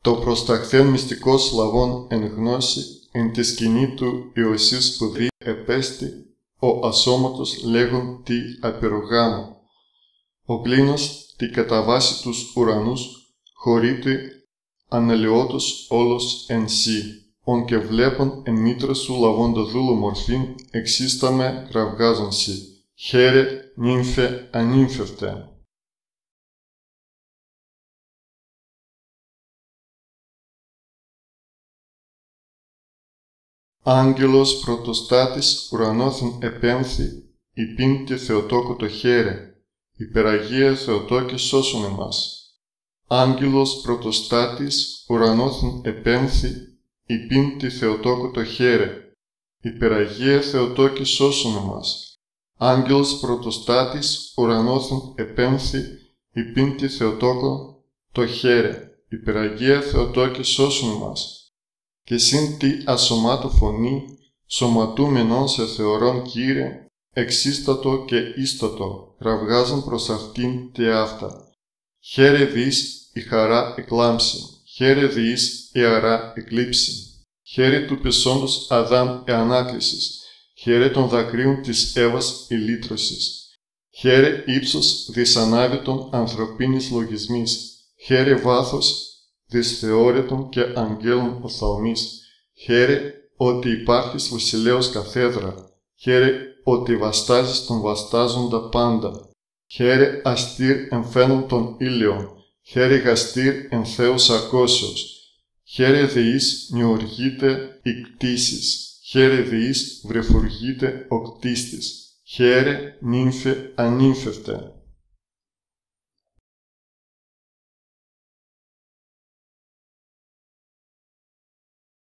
Το προσταχθέν μυστικός λαβών εν γνώση, εν τη σκηνή του Ιωσής σπουδή επέστη, ο ασώματος λέγον τι απειρογάμο. Ο κλίνος τι κατά βάση τους ουρανούς, χωρείται ανελαιότος όλος εν σύ, ον και βλέπον εν μήτρα σου λαβώντα δούλο μορφήν, εξίσταμε κραυγάζον σύ. Χαίρε νύμφε ανύμφευτε. Άγγελος πρωτοστάτης ουρανόθεν επέμφθη, υπήν και Θεοτόκο το χαίρε, υπεραγία Θεοτόκε σώσον εμάς. Άγγελος πρωτοστάτης ουρανόθεν επέμφθη, υπήν τη Θεοτόκο το χαίρε, υπεραγία Θεοτόκε σώσον εμάς. Άγγελος πρωτοστάτης ουρανόθεν επέμφθη, υπήν τη Θεοτόκο το χαίρε, υπεραγία Θεοτόκε σώσον εμάς. Και συν τι ασωμάτω φωνή, σωματούμενον σε θεωρών Κύριε, εξίστατο και ίστατο, κραυγάζουν προς αυτήν τε αυτά. Χαίρε διείς η χαρά εκλάμψη, χαίρε διείς η αρά εκλείψη. Χαίρε του πεσόντος Αδάμ εανάκλησης, χαίρε των δακρύων της Εύας η λύτρωσης. Χαίρε ύψος δυσανάβητον ανθρωπίνης λογισμής, χαίρε βάθος δυσθεώρητον και αγγέλων οφθαλμής. Χαίρε ότι υπάρχεις βασιλέως καθέδρα, χαίρε ότι βαστάζεις τον βαστάζοντα πάντα. Χαίρε αστήρ εμφαίνον των ήλιων, χαίρε γαστήρ εν Θεός αρκώσεως. Χαίρε δεής νιοργείται η κτήσεις, χαίρε δεής βρεφουργείται ο κτίστης. Χαίρε νύμφε ανύμφευτε.